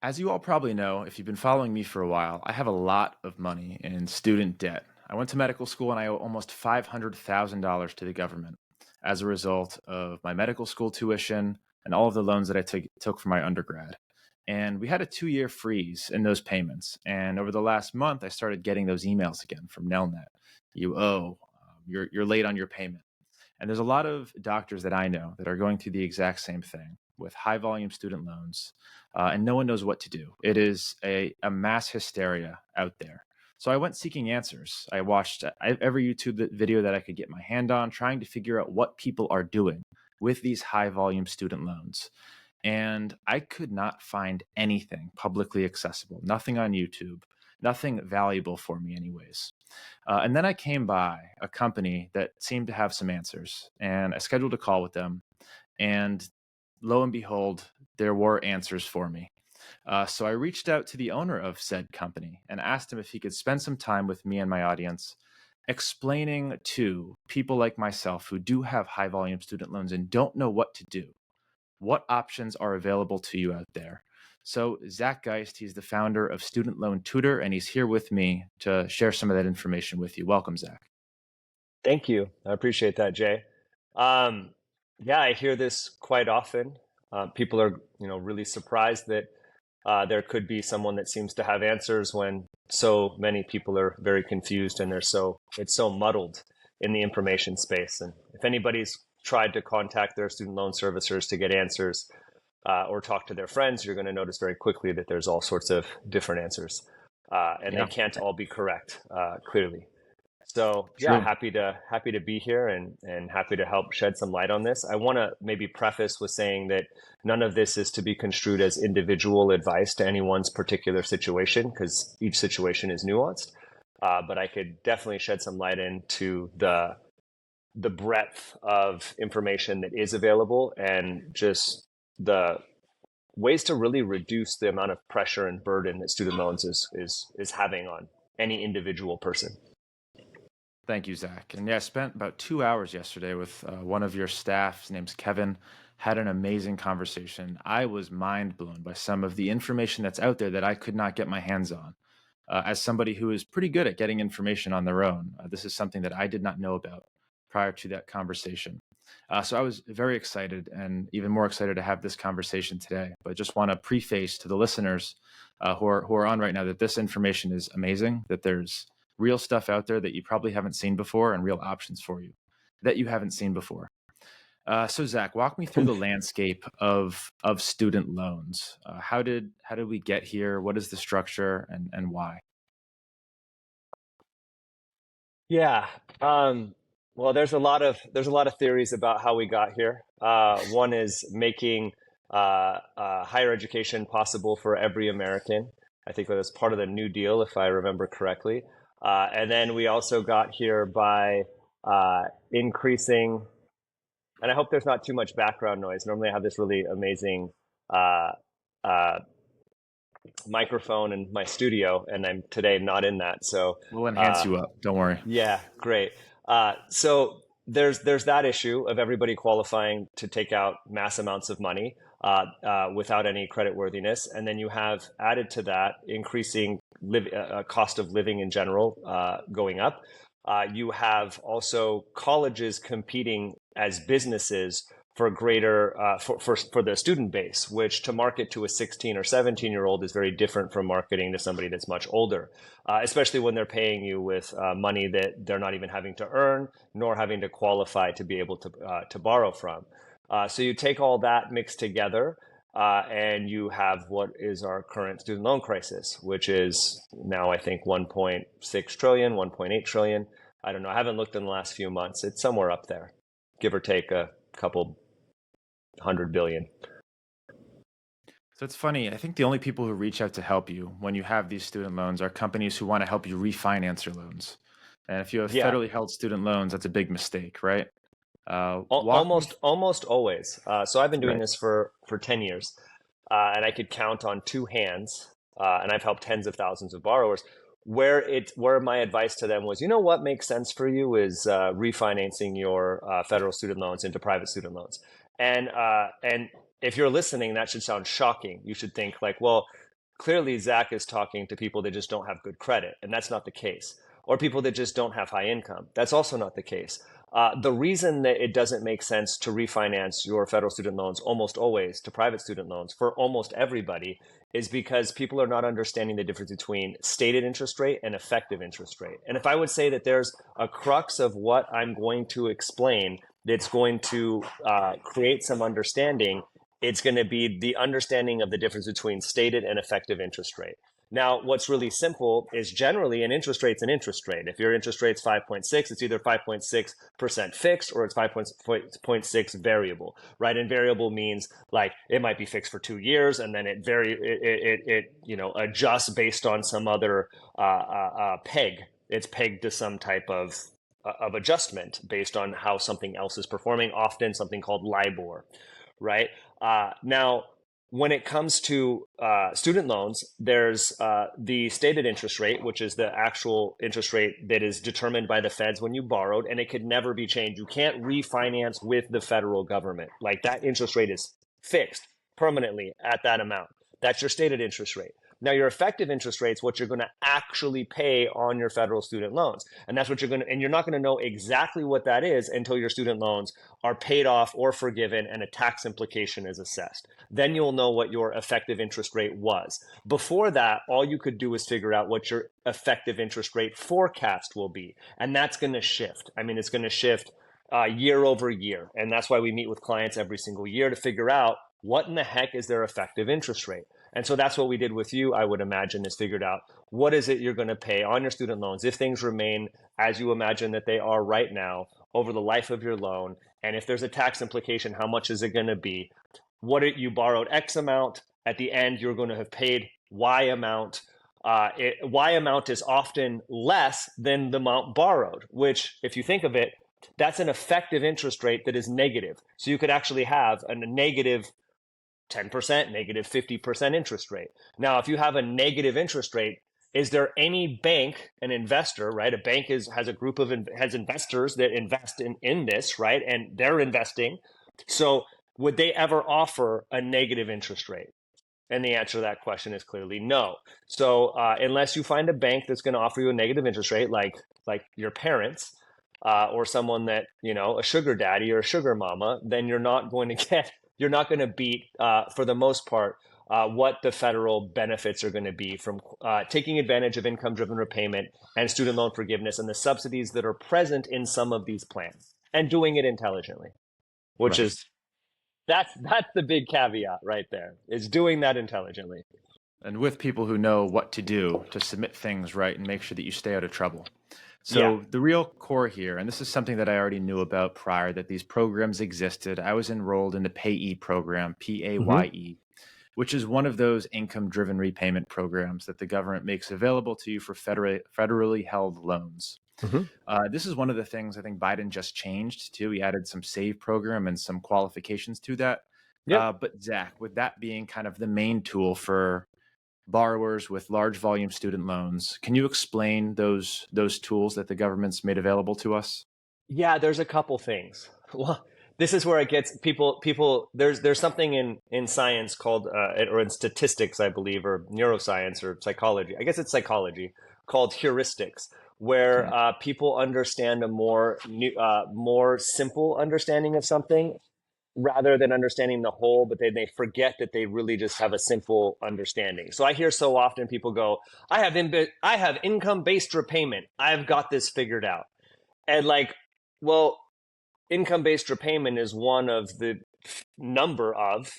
As you all probably know, if you've been following me for a while, I have a lot of money in student debt. I went to medical school and I owe almost $500,000 to the government as a result of my medical school tuition and all of the loans that I took for my undergrad. And we had a 2-year freeze in those payments. And over the last month, I started getting those emails again from Nelnet. You owe, you're late on your payment. And there's a lot of doctors that I know that are going through the exact same thing with high volume student loans, and no one knows what to do. It is a mass hysteria out there. So I went seeking answers. I watched every YouTube video that I could get my hand on, trying to figure out what people are doing with these high volume student loans. And I could not find anything publicly accessible, nothing on YouTube, nothing valuable for me, anyways. And then I came by a company that seemed to have some answers, and I scheduled a call with them. And lo and behold, there were answers for me. So I reached out to the owner of said company and asked him if he could spend some time with me and my audience explaining to people like myself who do have high volume student loans and don't know what to do, what options are available to you out there. So Zach Geist, he's the founder of Student Loan Tutor, and he's here with me to share some of that information with you. Welcome, Zach. Thank you. I appreciate that, Jay. Um, yeah, I hear this quite often. People are, really surprised that there could be someone that seems to have answers when so many people are very confused and it's so muddled in the information space. And if anybody's tried to contact their student loan servicers to get answers or talk to their friends, you're going to notice very quickly that there's all sorts of different answers, and they Yeah, can't all be correct, clearly. So yeah, true. happy to be here and happy to help shed some light on this. I want to maybe preface with saying that none of this is to be construed as individual advice to anyone's particular situation, because each situation is nuanced. But I could definitely shed some light into the breadth of information that is available and just the ways to really reduce the amount of pressure and burden that student loans is having on any individual person. Thank you, Zach. And yeah, I spent about 2 hours yesterday with one of your staff. His name's Kevin. Had an amazing conversation. I was mind blown by some of the information that's out there that I could not get my hands on. As somebody who is pretty good at getting information on their own, this is something that I did not know about prior to that conversation. So I was very excited and even more excited to have this conversation today. But just want to preface to the listeners who are on right now that this information is amazing, that there's real stuff out there that you probably haven't seen before and real options for you that you haven't seen before. So Zach, walk me through the landscape of student loans. How did we get here? What is the structure and why? Yeah. Well, there's a lot of theories about how we got here. One is making higher education possible for every American. I think that was part of the New Deal, if I remember correctly. And then we also got here by increasing, and I hope there's not too much background noise. Normally, I have this really amazing uh, uh, microphone in my studio, and I'm today not in that. So We'll enhance uh, you up. Don't worry. yeah, great. So there's that issue of everybody qualifying to take out mass amounts of money without any credit worthiness, and then you have added to that increasing cost of living in general going up. You have also colleges competing as businesses for greater for the student base, which to market to a 16 or 17-year-old is very different from marketing to somebody that's much older, especially when they're paying you with money that they're not even having to earn nor having to qualify to be able to borrow from. So you take all that mixed together, and you have what is our current student loan crisis, which is now I think 1.6 trillion, 1.8 trillion. I don't know. I haven't looked in the last few months. It's somewhere up there, give or take a couple 100 billion. So it's funny. I think the only people who reach out to help you when you have these student loans are companies who want to help you refinance your loans. And if you have Yeah, federally held student loans, that's a big mistake, right? Walk me. almost always. So I've been doing Right. this for 10 years, and I could count on two hands, and I've helped tens of thousands of borrowers. Where my advice to them was, what makes sense for you is refinancing your federal student loans into private student loans, and if you're listening, that should sound shocking. You should think like, well, clearly Zach is talking to people that just don't have good credit, and that's not the case. Or people that just don't have high income. That's also not the case. The reason that it doesn't make sense to refinance your federal student loans almost always to private student loans for almost everybody is because people are not understanding the difference between stated interest rate and effective interest rate. And if I would say that there's a crux of what I'm going to explain that's going to create some understanding, it's going to be the understanding of the difference between stated and effective interest rate. Now, what's really simple is generally an interest rate's an interest rate. If your interest rate's 5.6, it's either 5.6% fixed or it's 5.6 variable, right? And variable means like it might be fixed for 2 years and then it adjusts based on some other peg. It's pegged to some type of adjustment based on how something else is performing, often something called LIBOR, right? Now, when it comes to student loans, there's the stated interest rate, which is the actual interest rate that is determined by the feds when you borrowed, and it could never be changed. You can't refinance with the federal government. Like that interest rate is fixed permanently at that amount. That's your stated interest rate. Now, your effective interest rate is what you're going to actually pay on your federal student loans. And that's what you're going to, and you're not going to know exactly what that is until your student loans are paid off or forgiven and a tax implication is assessed. Then you'll know what your effective interest rate was. Before that, all you could do is figure out what your effective interest rate forecast will be. And that's going to shift. I mean, it's going to shift year over year. And that's why we meet with clients every single year to figure out what in the heck is their effective interest rate. And so that's what we did with you, I would imagine, is figured out what is it you're going to pay on your student loans if things remain as you imagine that they are right now over the life of your loan. And if there's a tax implication, how much is it going to be? You borrowed X amount. At the end, you're going to have paid Y amount. Y amount is often less than the amount borrowed, which, if you think of it, that's an effective interest rate that is negative. So you could actually have a negative 10%, negative 50% interest rate. Now, if you have a negative interest rate, is there any bank, an investor, right? A bank has a group of has investors that invest in this, right? And they're investing. So would they ever offer a negative interest rate? And the answer to that question is clearly no. So unless you find a bank that's going to offer you a negative interest rate, like your parents, or someone that, a sugar daddy or a sugar mama, then you're not going to beat, for the most part, what the federal benefits are going to be from taking advantage of income-driven repayment and student loan forgiveness and the subsidies that are present in some of these plans, and doing it intelligently, which is that's the big caveat right there, is doing that intelligently. And with people who know what to do to submit things right and make sure that you stay out of trouble. So the real core here, and this is something that I already knew about prior, that these programs existed. I was enrolled in the PAYE program, PAYE, which is one of those income-driven repayment programs that the government makes available to you for federally held loans. This is one of the things I think Biden just changed too. He added some SAVE program and some qualifications to that. But Zach, with that being kind of the main tool for borrowers with large volume student loans, can you explain those tools that the government's made available to us? Yeah, there's a couple things. Well, this is where it gets people. There's something in science called, or in statistics, I believe, or neuroscience or psychology. I guess it's psychology, called heuristics, where people understand a more simple understanding of something rather than understanding the whole, but they forget that they really just have a simple understanding. So I hear so often people go, I have income-based repayment. I've got this figured out. And well, income-based repayment is one of the number of,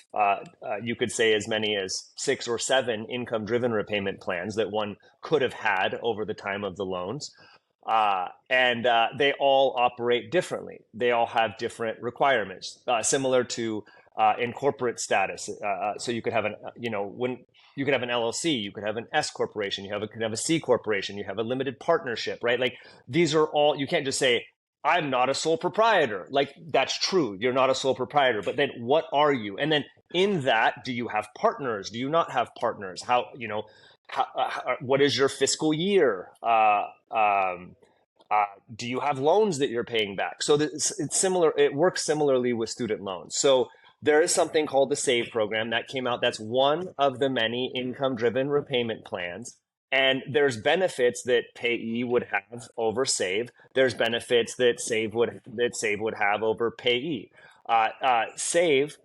you could say as many as 6 or 7 income-driven repayment plans that one could have had over the time of the loans. And they all operate differently. They all have different requirements, similar to in corporate status. So you could have you could have an LLC, you could have an S corporation, you could have a C corporation, you have a limited partnership, right? Like these are all, you can't just say, I'm not a sole proprietor. Like that's true. You're not a sole proprietor, but then what are you? And then in that, do you have partners? Do you not have partners? What is your fiscal year? Do you have loans that you're paying back? So it's similar. It works similarly with student loans. So there is something called the SAVE program that came out. That's one of the many income-driven repayment plans. And there's benefits that payee would have over Save. There's benefits that Save would have over payee. Save,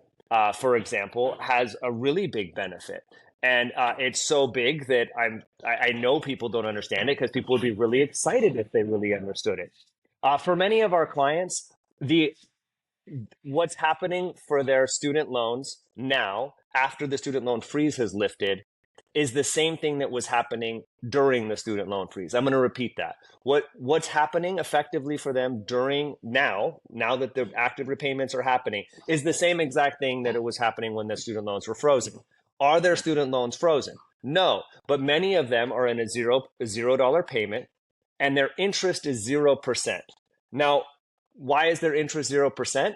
for example, has a really big benefit, and it's so big that I know people don't understand it, because people would be really excited if they really understood it. For many of our clients, the what's happening for their student loans now, after the student loan freeze has lifted, is the same thing that was happening during the student loan freeze. I'm going to repeat that. What's happening effectively for them now that the active repayments are happening, is the same exact thing that it was happening when the student loans were frozen. Are their student loans frozen? No, but many of them are in a $0 payment, and their interest is 0%. Now, why is their interest 0%?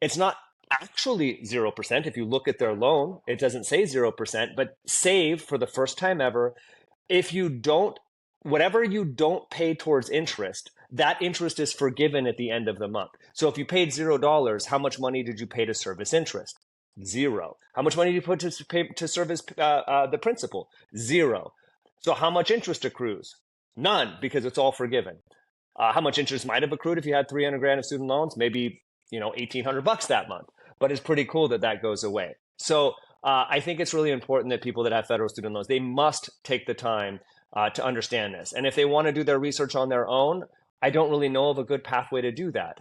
It's not actually 0%. If you look at their loan, it doesn't say 0%, but Save, for the first time ever, whatever you don't pay towards interest, that interest is forgiven at the end of the month. So if you paid $0, how much money did you pay to service interest? Zero. How much money did you put to service the principal? Zero. So how much interest accrues? None, because it's all forgiven. How much interest might have accrued if you had 300 grand of student loans? Maybe, $1,800 that month. But it's pretty cool that goes away. So I think it's really important that people that have federal student loans, they must take the time to understand this. And if they want to do their research on their own, I don't really know of a good pathway to do that.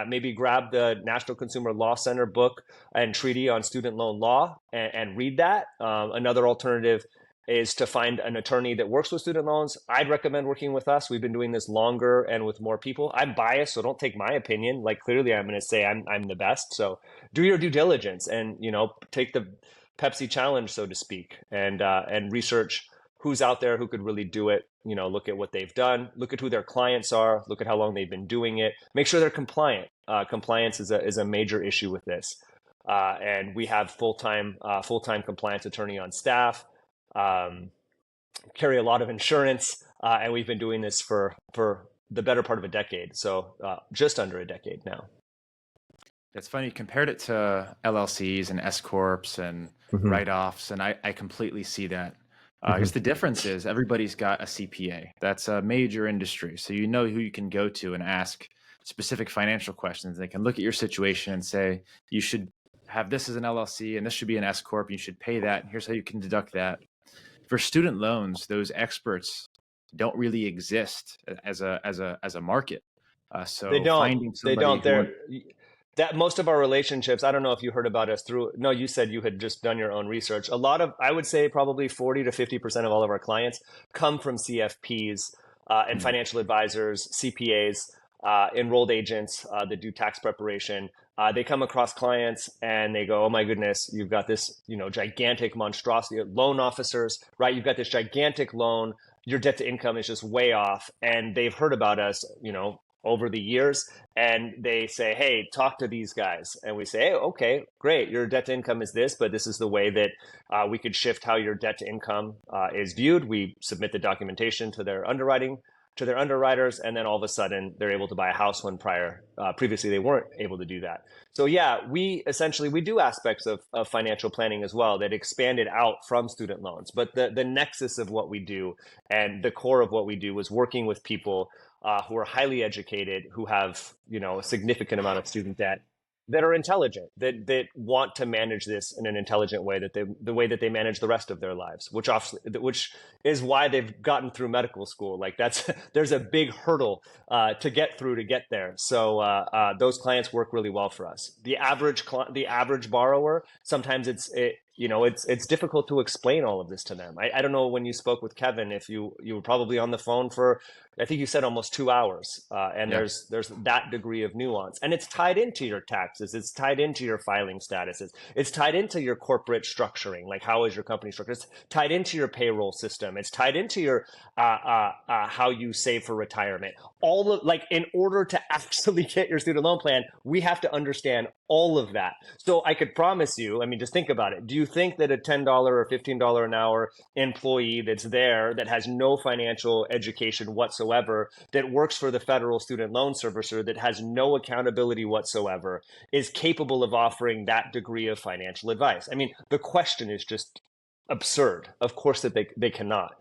Maybe grab the National Consumer Law Center book and treaty on student loan law and read that. Another alternative is to find an attorney that works with student loans. I'd recommend working with us. We've been doing this longer and with more people. I'm biased, so don't take my opinion. Like, clearly I'm going to say I'm the best. So do your due diligence and, take the Pepsi challenge, so to speak, and research who's out there who could really do it. Look at what they've done, look at who their clients are, look at how long they've been doing it, make sure they're compliant. Compliance is a major issue with this. And we have full-time compliance attorney on staff. Carry a lot of insurance, and we've been doing this for the better part of a decade, so just under a decade now. That's funny. You compared it to LLCs and S corps and write-offs, and I completely see that. I guess the difference is everybody's got a CPA. That's a major industry, so you know who you can go to and ask specific financial questions. They can look at your situation and say, you should have this as an LLC, and this should be an S corp. You should pay that, and here's how you can deduct that. For student loans, those experts don't really exist as a market. So they don't. Finding somebody that most of our relationships, I don't know if you heard about us no, you said you had just done your own research. I would say probably 40 to 50% of all of our clients come from CFPs and financial advisors, CPAs, enrolled agents that do tax preparation. They come across clients and they go, oh my goodness, you've got this, gigantic monstrosity. Loan officers, right? You've got this gigantic loan. Your debt to income is just way off. And they've heard about us, over the years, and they say, hey, talk to these guys. And we say, hey, okay, great. Your debt to income is this, but this is the way that we could shift how your debt to income is viewed. We submit the documentation to their underwriters, and then all of a sudden they're able to buy a house when previously they weren't able to do that. So yeah, we do aspects of financial planning as well that expanded out from student loans. But the nexus of what we do and the core of what we do is working with people who are highly educated, who have a significant amount of student debt, that are intelligent, that want to manage this in an intelligent way, the way that they manage the rest of their lives, which is why they've gotten through medical school. Like there's a big hurdle to get through to get there. So those clients work really well for us. The average borrower, sometimes it's difficult to explain all of this to them. I don't know, when you spoke with Kevin, if you were probably on the phone for, I think you said almost 2 hours, and Yeah. there's that degree of nuance, and it's tied into your taxes, it's tied into your filing statuses, it's tied into your corporate structuring, like how is your company structured, it's tied into your payroll system, it's tied into your how you save for retirement. In order to actually get your student loan plan, we have to understand all of that. So I could promise you, I mean, just think about it. Do you think that a $10 or $15 an hour employee that's there that has no financial education whatsoever, that works for the federal student loan servicer, that has no accountability whatsoever, is capable of offering that degree of financial advice? I mean, the question is just absurd. Of course that they cannot.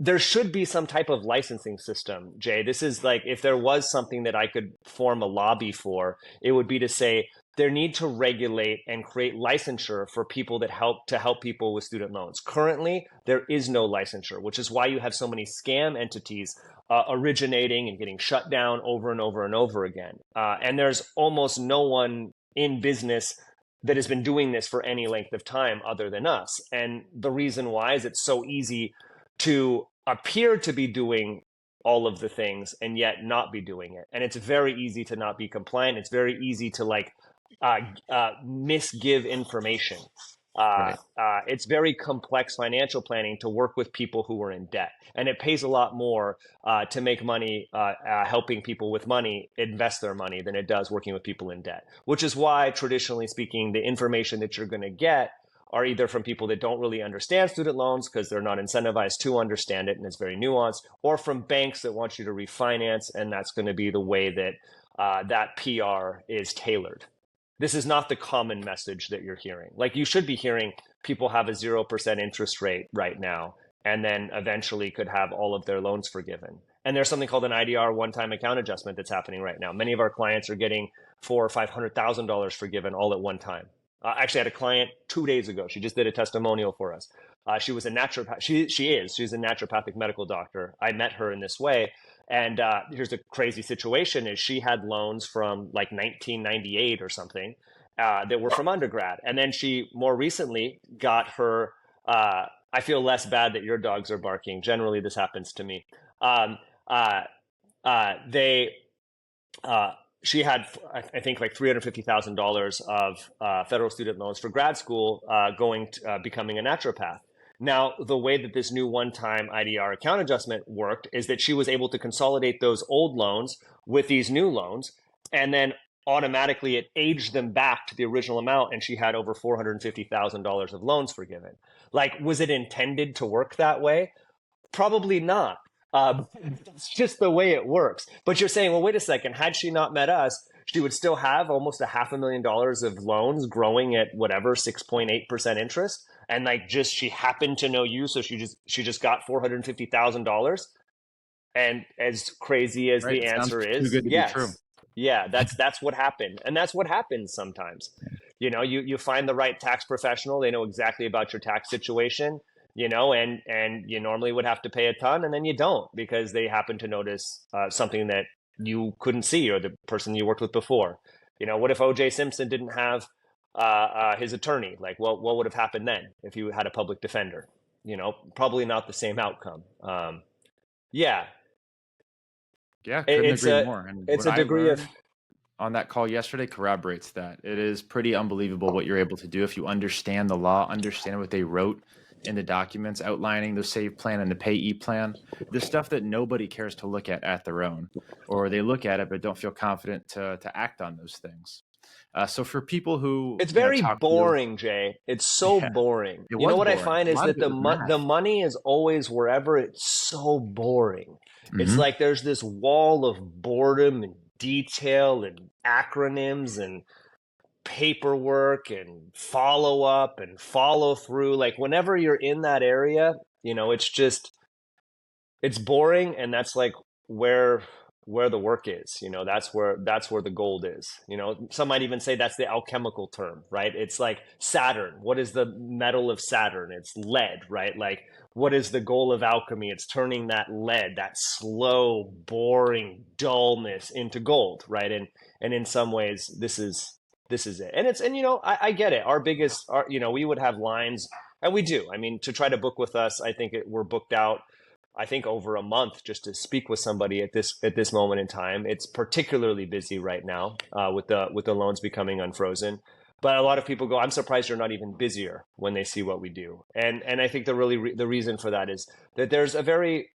There should be some type of licensing system, Jay. This is like, if there was something that I could form a lobby for, it would be to say there need to regulate and create licensure for people that help people with student loans. Currently, there is no licensure, which is why you have so many scam entities originating and getting shut down over and over and over again. And there's almost no one in business that has been doing this for any length of time other than us. And the reason why is it's so easy to appear to be doing all of the things and yet not be doing it. And it's very easy to not be compliant. It's very easy to misgive information. Right. It's very complex financial planning to work with people who are in debt. And it pays a lot more to make money helping people with money invest their money than it does working with people in debt, which is why, traditionally speaking, the information that you're going to get are either from people that don't really understand student loans because they're not incentivized to understand it and it's very nuanced, or from banks that want you to refinance, and that's going to be the way that that PR is tailored. This is not the common message that you're hearing. Like, you should be hearing people have a 0% interest rate right now and then eventually could have all of their loans forgiven. And there's something called an IDR one-time account adjustment that's happening right now. Many of our clients are getting $400,000 or $500,000 forgiven all at one time. Actually, I had a client 2 days ago. She just did a testimonial for us. She was a naturopath. She's a naturopathic medical doctor. I met her in this way. And here's a crazy situation: is she had loans from like 1998 or something that were from undergrad, and then she more recently got her. I feel less bad that your dogs are barking. Generally, this happens to me. They. She had, I think, like $350,000 of federal student loans for grad school, going to becoming a naturopath. Now, the way that this new one-time IDR account adjustment worked is that she was able to consolidate those old loans with these new loans, and then automatically it aged them back to the original amount, and she had over $450,000 of loans forgiven. Like, was it intended to work that way? Probably not. It's just the way it works. But you're saying, well, wait a second. Had she not met us, she would still have almost $500,000 of loans growing at whatever 6.8% interest, and like, just she happened to know you, so she just got $450,000. And as crazy as Right. the It sounds answer too is, good to be true. yes, yeah, that's what happened, and that's what happens sometimes. You know, you find the right tax professional; they know exactly about your tax situation. You know, and you normally would have to pay a ton, and then you don't, because they happen to notice something that you couldn't see, or the person you worked with before. You know, what if O.J. Simpson didn't have his attorney? Like, well, what would have happened then if you had a public defender? You know, probably not the same outcome. Yeah, Yeah, couldn't it's agree a more. And it's what a I degree of. learned on that call yesterday corroborates that. It is pretty unbelievable what you're able to do if you understand the law, understand what they wrote in the documents outlining the save plan and the payee plan, the stuff that nobody cares to look at their own, or they look at it but don't feel confident to act on those things. So for people who It's very talk to you, boring, Jay. It's so yeah, boring. it You know was what I boring. find A is lot of that it was the math. money is always wherever. It's so boring. It's Hmm. like there's this wall of boredom and detail and acronyms and paperwork and follow up and follow through. Like, whenever you're in that area, it's boring, and that's like where the work is. That's where the gold is. Some might even say that's the alchemical term, right? It's like Saturn. What is the metal of Saturn? It's lead, right? Like, what is the goal of alchemy? It's turning that lead, that slow, boring dullness, into gold, right? And in some ways, this is it. I get it. We would have lines, and we do. I mean, to try to book with us, I think we're booked out, I think, over a month just to speak with somebody at this moment in time. It's particularly busy right now, with the loans becoming unfrozen. But a lot of people go, "I'm surprised you're not even busier," when they see what we do. And I think the reason for that is that there's a very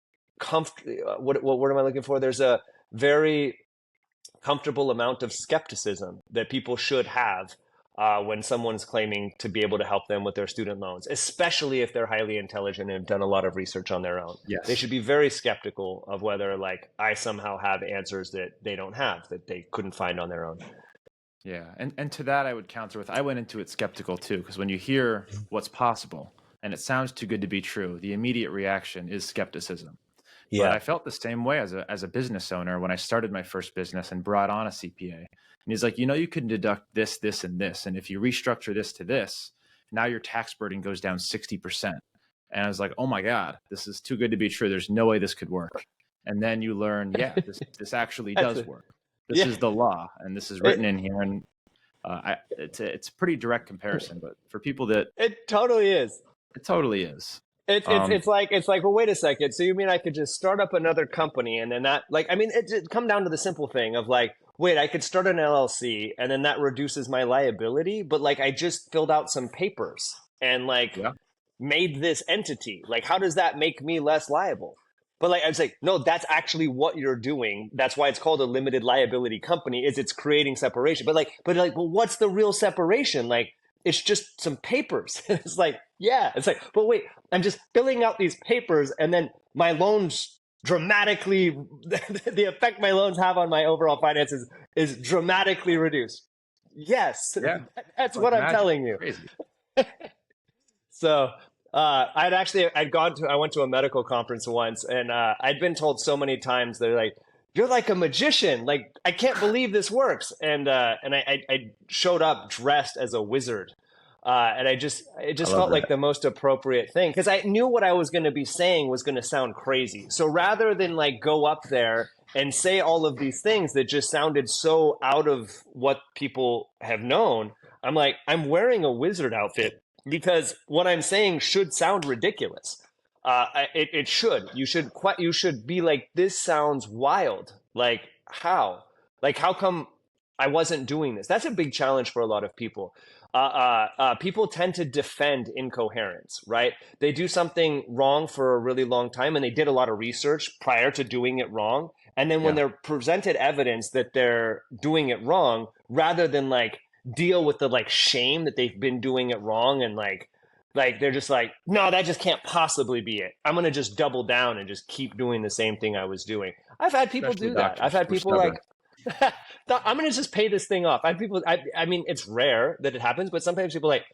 what word am I looking for? There's a very comfortable amount of skepticism that people should have when someone's claiming to be able to help them with their student loans, especially if they're highly intelligent and have done a lot of research on their own. They Yes. should be very skeptical of whether like I somehow have answers that they don't have, that they couldn't find on their own. Yeah. And to that, I would counter with I went into it skeptical too, because when you hear what's possible and it sounds too good to be true, the immediate reaction is skepticism. But Yeah. I felt the same way as a business owner when I started my first business and brought on a CPA. And he's like, you can deduct this, this, and this. And if you restructure this to this, now your tax burden goes down 60%. And I was like, oh my God, this is too good to be true. There's no way this could work. And then you learn, yeah, this actually That's does it. work. This Yeah. is the law, and this is written It, in here. And it's a pretty direct comparison, but for people that it totally is. it totally is. It's it's Um, it's like it's like well, wait a second. So you mean I could just start up another company and then that like I mean it come down to the simple thing of like wait, I could start an LLC and then that reduces my liability, but like I just filled out some papers and like yeah, made this entity. Like how does that make me less liable? But like I was like, no, that's actually what you're doing. That's why it's called a limited liability company. Is it's creating separation. But like, well, what's the real separation? Like, it's just some papers. It's like, yeah. It's like, but wait, I'm just filling out these papers, and then my loans dramatically, the effect my loans have on my overall finances is dramatically reduced. Yes, yeah, that's like what I'm magic. telling you. Crazy. So I went to a medical conference once, and I'd been told so many times they're like, "You're like a magician. Like I can't believe this works." And I showed up dressed as a wizard, and it I just love felt like that. the most appropriate thing because I knew what I was going to be saying was going to sound crazy. So rather than like go up there and say all of these things that just sounded so out of what people have known, I'm like, I'm wearing a wizard outfit because what I'm saying should sound ridiculous. It should. You should be like, this sounds wild. Like how? Like how come I wasn't doing this? That's a big challenge for a lot of people. People tend to defend incoherence, right? They do something wrong for a really long time, and they did a lot of research prior to doing it wrong. And then when Yeah. they're presented evidence that they're doing it wrong, rather than like deal with the like shame that they've been doing it wrong and like they're just like no that just can't possibly be it, I'm going to just double down and just keep doing the same thing I was doing. I've had people Especially do that. I've doctors. had We're people like stubborn. I'm going to just pay this thing off. I had people I mean it's rare that it happens, but sometimes people are like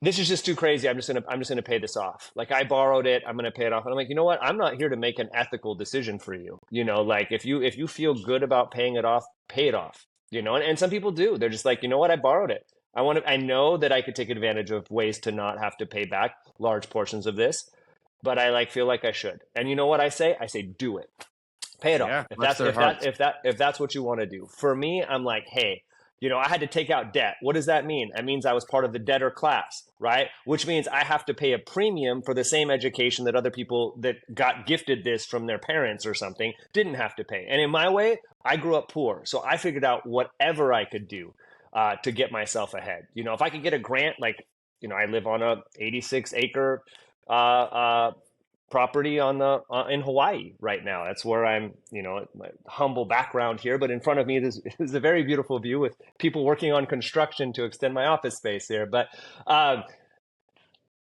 this is just too crazy. I'm just gonna pay this off. Like I borrowed it, I'm gonna pay it off. And I'm like, you know what? I'm not here to make an ethical decision for you. Like if you feel good about paying it off, pay it off. And some people do. They're just like, you know what? I borrowed it. I know that I could take advantage of ways to not have to pay back large portions of this, but I like feel like I should. And you know what I say? I say do it. Pay it off. Yeah, bless their hearts. If that's what you want to do. For me, I'm like, hey, I had to take out debt. What does that mean? That means I was part of the debtor class, right? Which means I have to pay a premium for the same education that other people that got gifted this from their parents or something didn't have to pay. And in my way, I grew up poor. So I figured out whatever I could do to get myself ahead. If I could get a grant, like, I live on a 86-acre property in Hawaii right now. That's where I'm, my humble background here, but in front of me is a very beautiful view with people working on construction to extend my office space here. But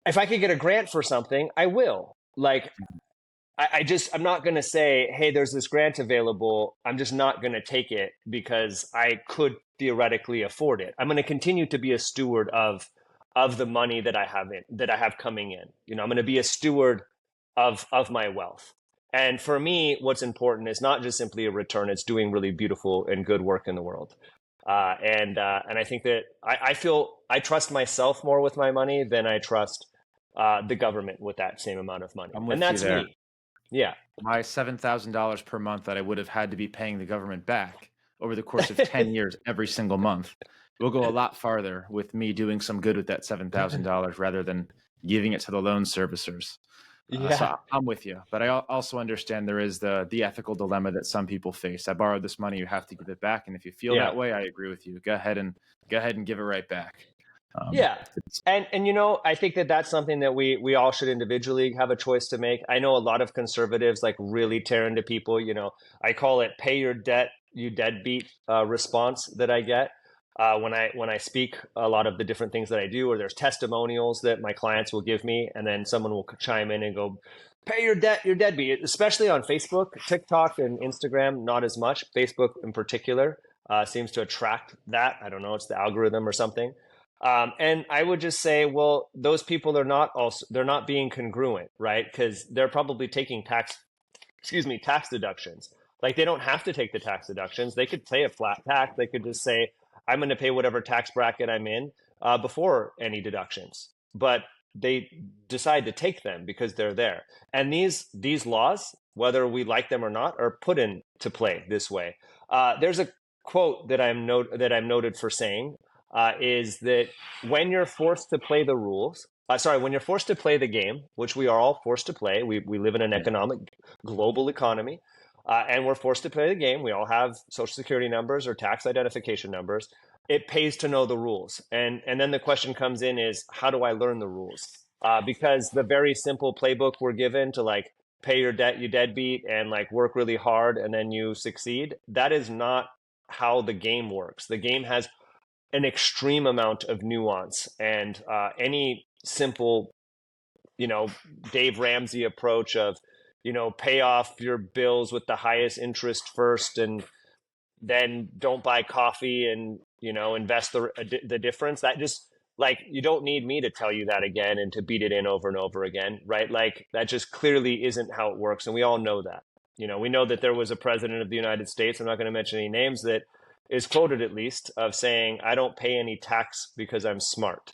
if I could get a grant for something, I will. Like, I'm not going to say, hey, there's this grant available. I'm just not going to take it because I could theoretically afford it. I'm going to continue to be a steward of the money that I have coming in. I'm going to be a steward of my wealth. And for me, what's important is not just simply a return; it's doing really beautiful and good work in the world. And I think that I feel I trust myself more with my money than I trust the government with that same amount of money. I'm And with you that's there. me. Yeah. My $7,000 per month that I would have had to be paying the government back over the course of 10 years every single month will go a lot farther with me doing some good with that $7,000 rather than giving it to the loan servicers. So Yeah. I'm with you, but I also understand there is the ethical dilemma that some people face. I borrowed this money, you have to give it back, and if you feel Yeah. that way, I agree with you. Go ahead and give it right back. Yeah. It's, And I think that that's something that we all should individually have a choice to make. I know a lot of conservatives like really tear into people, I call it pay your debt you deadbeat response that I get when I speak a lot of the different things that I do, or there's testimonials that my clients will give me, and then someone will chime in and go, "Pay your debt, you're deadbeat." Especially on Facebook, TikTok, and Instagram, not as much. Facebook in particular seems to attract that. I don't know, it's the algorithm or something. And I would just say, well, those people are not also they're not being congruent, right? Because they're probably taking tax deductions. Like they don't have to take the tax deductions. They could pay a flat tax. They could just say, I'm going to pay whatever tax bracket I'm in before any deductions. But they decide to take them because they're there. And these laws, whether we like them or not, are put into play this way. There's a quote that I'm noted for saying is that when you're forced to play the rules, when you're forced to play the game, which we are all forced to play, we live in an economic global economy, and we're forced to play the game. We all have social security numbers or tax identification numbers. It pays to know the rules. And then the question comes in is, how do I learn the rules? Because the very simple playbook we're given to like pay your debt, you deadbeat, and like work really hard and then you succeed, that is not how the game works. The game has an extreme amount of nuance, and any simple, Dave Ramsey approach of, pay off your bills with the highest interest first, and then don't buy coffee, and invest the difference. That just, like, you don't need me to tell you that again and to beat it in over and over again, right? Like that just clearly isn't how it works, and we all know that. We know that there was a president of the United States, I'm not going to mention any names, that is quoted at least of saying, I don't pay any tax because I'm smart,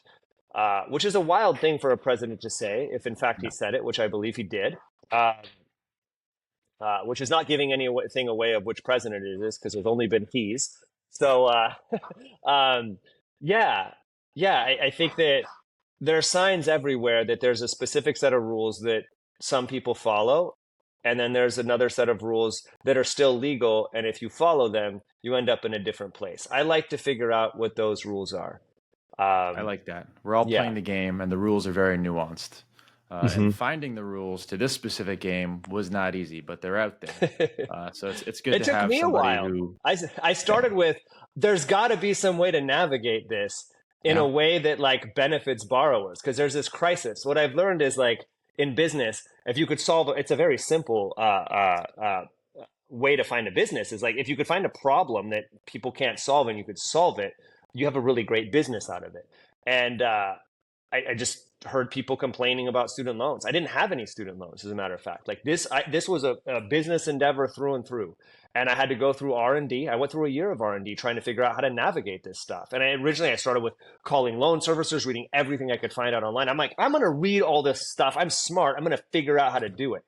which is a wild thing for a president to say, if in fact he said it, which I believe he did, which is not giving anything away of which president it is, because there's only been he's. So, yeah, I think that there are signs everywhere that there's a specific set of rules that some people follow, and then there's another set of rules that are still legal, and if you follow them, you end up in a different place. I like to figure out what those rules are. I like that. We're all Yeah. playing the game, and the rules are very nuanced. And finding the rules to this specific game was not easy, but they're out there. So it's good It to took have me a somebody while. who, I started with, there's got to be some way to navigate this in Yeah. a way that like benefits borrowers, because there's this crisis. What I've learned is, like, in business, if you could solve it's a very simple way to find a business, is like, if you could find a problem that people can't solve and you could solve it, you have a really great business out of it. And I just heard people complaining about student loans. I didn't have any student loans, as a matter of fact. Like this was a business endeavor through and through. And I had to go through R&D. I went through a year of R&D trying to figure out how to navigate this stuff. And originally I started with calling loan servicers, reading everything I could find out online. I'm like, I'm going to read all this stuff. I'm smart. I'm going to figure out how to do it.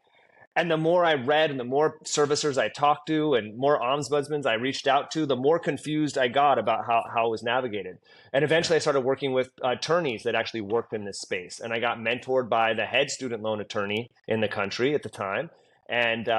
And the more I read and the more servicers I talked to and more ombudsmen I reached out to, the more confused I got about how it was navigated. And eventually I started working with attorneys that actually worked in this space. And I got mentored by the head student loan attorney in the country at the time, and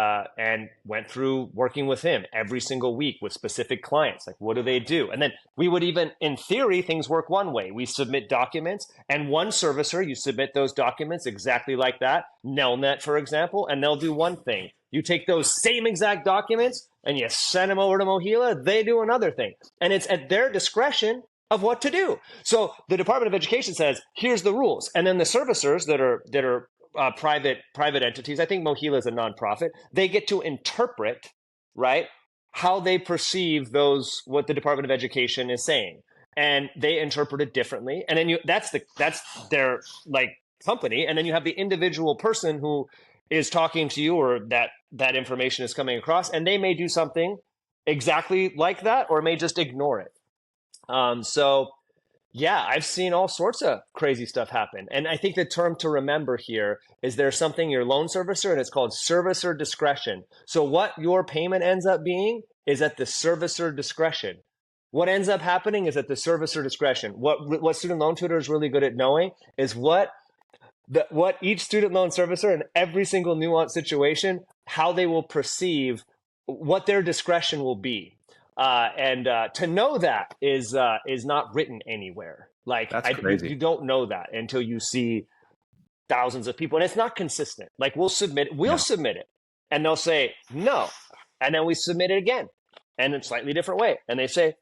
went through working with him every single week with specific clients. Like, what do they do? And then we would even, in theory, things work one way. We submit documents, and one servicer, you submit those documents exactly like that, Nelnet, for example, and they'll do one thing. You take those same exact documents and you send them over to Mohila, they do another thing. And it's at their discretion of what to do. So the Department of Education says, here's the rules. And then the servicers that are private entities, I think Mohila is a nonprofit, they get to interpret, right, how they perceive what the Department of Education is saying, and they interpret it differently. And then that's their like company, and then you have the individual person who is talking to you, or that information is coming across, and they may do something exactly like that, or may just ignore it. So yeah, I've seen all sorts of crazy stuff happen. And I think the term to remember here is there's something, your loan servicer, and it's called servicer discretion. So what your payment ends up being is at the servicer discretion. What ends up happening is at the servicer discretion. What Student Loan Tutor is really good at knowing is what each student loan servicer in every single nuanced situation, how they will perceive what their discretion will be. And to know that is not written anywhere. Like, That's crazy. You don't know that until you see thousands of people, and it's not consistent. Like, we'll submit it, and they'll say no, and then we submit it again, and in a slightly different way. And they say,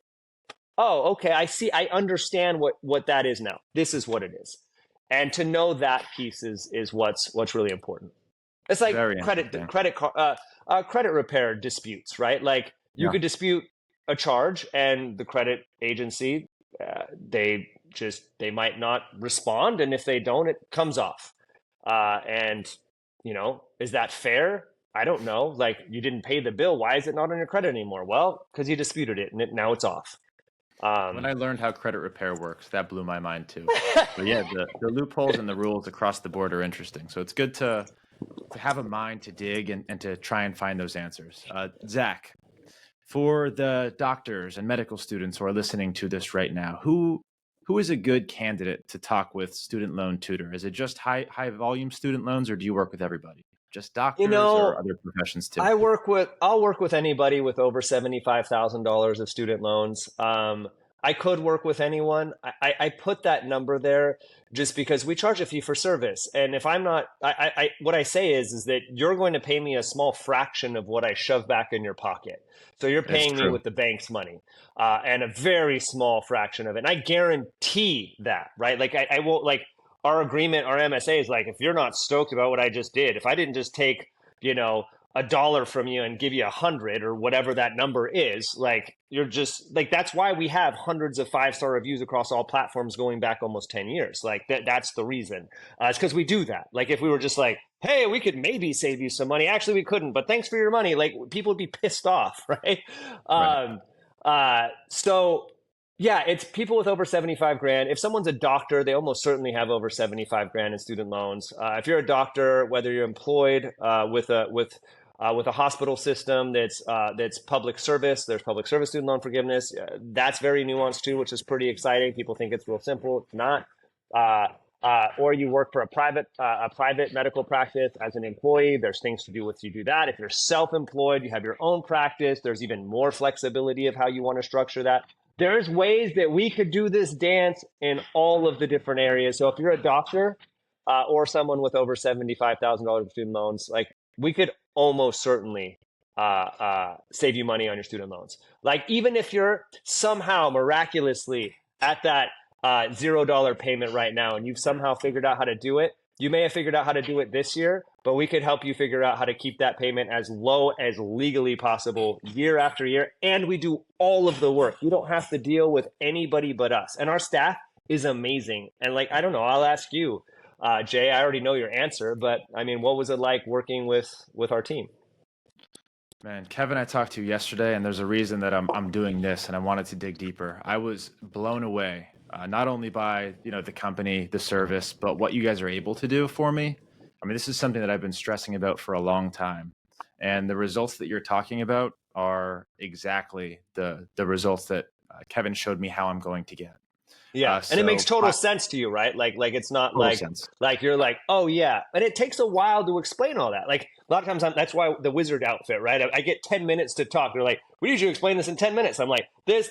oh, okay, I see. I understand what that is now. This is what it is. And to know that piece is what's really important. It's like Very interesting. credit repair disputes, right? Like you Yeah. could dispute a charge, and the credit agency they might not respond, and if they don't, it comes off. And is that fair? I don't know. Like, you didn't pay the bill. Why is it not on your credit anymore? Well, because you disputed it, and now it's off. When I learned how credit repair works, that blew my mind too. But yeah, the loopholes and the rules across the board are interesting. So it's good to have a mind to dig and to try and find those answers. Zach, for the doctors and medical students who are listening to this right now, who is a good candidate to talk with student loan tutor? Is it just high volume student loans, or do you work with everybody? Just You doctors or know, other professions too? I'll work with anybody with over $75,000 of student loans. I could work with anyone. I put that number there just because we charge a fee for service. And if I'm not, what I say is that you're going to pay me a small fraction of what I shove back in your pocket. So you're It's paying me true. with the bank's money, and a very small fraction of it. And I guarantee that, right? Like I won't like our agreement, our MSA is like, if you're not stoked about what I just did, if I didn't just take, $1 from you and give you 100 or whatever that number is, like, you're just like, that's why we have hundreds of 5-star reviews across all platforms going back almost 10 years. Like that's the reason. It's because we do that. Like, if we were just like, hey, we could maybe save you some money. Actually, we couldn't, but thanks for your money. Like, people would be pissed off, right? Right. So yeah, it's people with over 75 grand. If someone's a doctor, they almost certainly have over 75 grand in student loans. If you're a doctor, whether you're employed with a hospital system that's public service, there's public service student loan forgiveness. That's very nuanced too, which is pretty exciting. People think it's real simple. It's not. Or you work for a private medical practice as an employee. There's things to do with you do that. If you're self-employed, you have your own practice. There's even more flexibility of how you want to structure that. There's ways that we could do this dance in all of the different areas. So if you're a doctor or someone with over $75,000 of student loans, like, we could almost certainly save you money on your student loans. Like, even if you're somehow miraculously at that $0 payment right now, and you've somehow figured out how to do it, you may have figured out how to do it this year, but we could help you figure out how to keep that payment as low as legally possible year after year. And we do all of the work. You don't have to deal with anybody but us. And our staff is amazing. And like, I don't know, I'll ask you, Jay, I already know your answer, but I mean, what was it like working with our team? Man, Kevin, I talked to you yesterday, and there's a reason that I'm doing this, and I wanted to dig deeper. I was blown away, not only by the company, the service, but what you guys are able to do for me. I mean, this is something that I've been stressing about for a long time, and the results that you're talking about are exactly the results that Kevin showed me how I'm going to get. Yeah, and it makes So, total sense to you, right? Like it's not total like sense. you're like, oh yeah, and it takes a while to explain all that. Like, a lot of times, that's why the wizard outfit, right? I get 10 minutes to talk. They're like, we need you to explain this in 10 minutes. I'm like, this,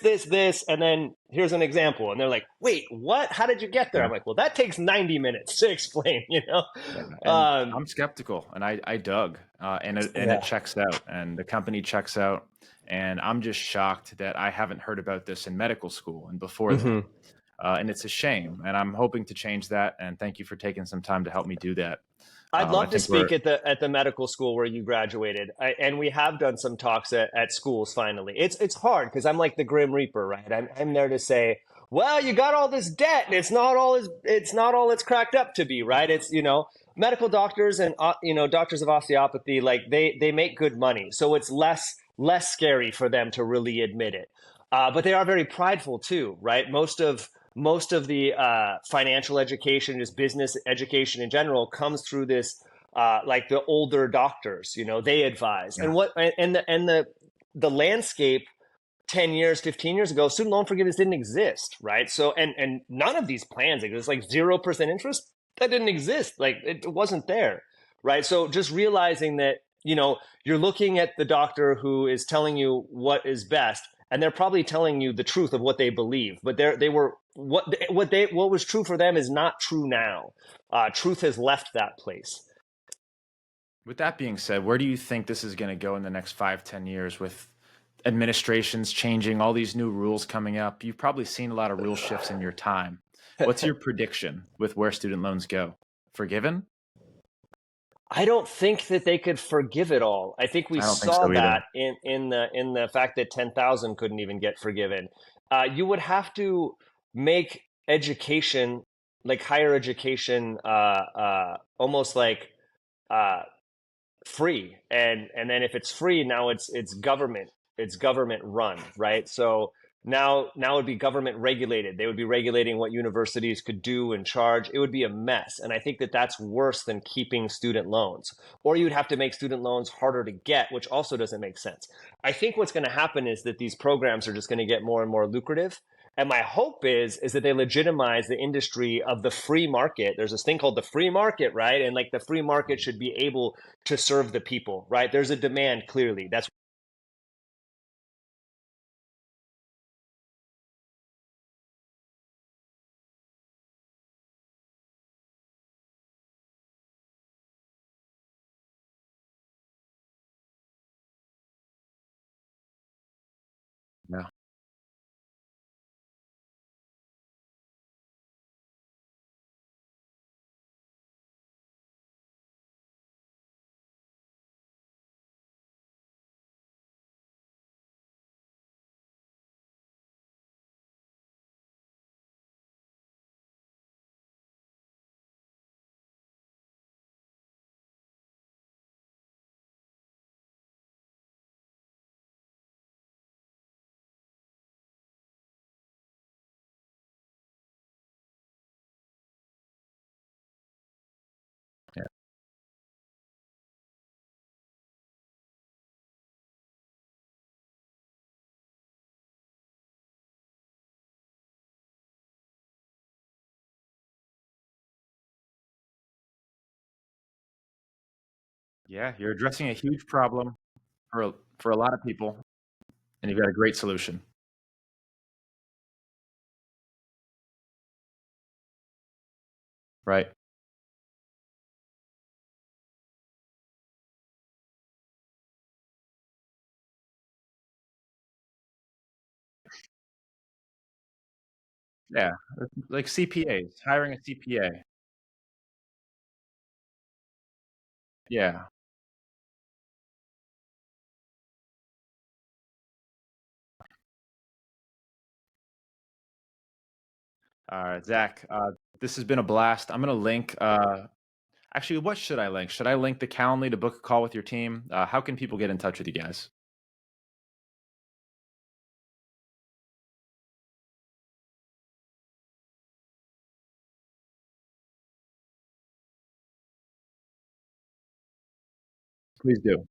and then here's an example. And they're like, wait, what? How did you get there? Yeah. I'm like, well, that takes 90 minutes to explain. Yeah, and Um, I'm skeptical, and I dug, and it yeah. checks out, and the company checks out, and I'm just shocked that I haven't heard about this in medical school and before that, hmm and it's a shame, and I'm hoping to change that. And thank you for taking some time to help me do that. I'd I love to think we're speak at the medical school where you graduated, and we have done some talks at schools. Finally, it's hard because I'm like the Grim Reaper, right? I'm there to say, well, you got all this debt, and it's not all it's cracked up to be, right? It's medical doctors and doctors of osteopathy, like they make good money, so it's less scary for them to really admit it. But they are very prideful too, right? Most of the financial education, just business education in general, comes through this like the older doctors. They advise, yeah, and the landscape 10 years, 15 years ago, student loan forgiveness didn't exist, right? So and none of these plans exist. Like 0% interest, that didn't exist. Like, it wasn't there, right? So just realizing that you're looking at the doctor who is telling you what is best, and they're probably telling you the truth of what they believe, but they were what was true for them is not true now. Truth has left that place. with that being said, where do you think this is going to go in the next 5, 10 years with administrations changing, all these new rules coming up. You've probably seen a lot of rule shifts in your time. What's your prediction with where student loans go? Forgiven? I don't think that they could forgive it all. I think we I don't think saw so either. that in the fact that 10,000 couldn't even get forgiven. You would have to make education, like higher education, almost like uh, free, and then if it's free, now it's government run, right? So now it'd be government regulated. They would be regulating what universities could do and charge. It would be a mess, and I think that that's worse than keeping student loans. Or you'd have to make student loans harder to get, which also doesn't make sense. I think what's going to happen is that these programs are just going to get more and more lucrative, and my hope is that they legitimize the industry of the free market. There's this thing called the free market, right? And like the free market should be able to serve the people, right? There's a demand clearly. That's Yeah. Yeah. Yeah, you're addressing a huge problem for a lot of people, and you've got a great solution. Right. Yeah. Like CPAs, hiring a CPA. Yeah. All right, Zach, this has been a blast. I'm gonna link, actually, what should I link? Should I link the Calendly to book a call with your team? How can people get in touch with you guys? Please do.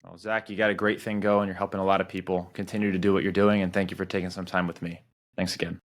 Well, Zach, you got a great thing going. You're helping a lot of people. Continue to do what you're doing, and thank you for taking some time with me. Thanks again.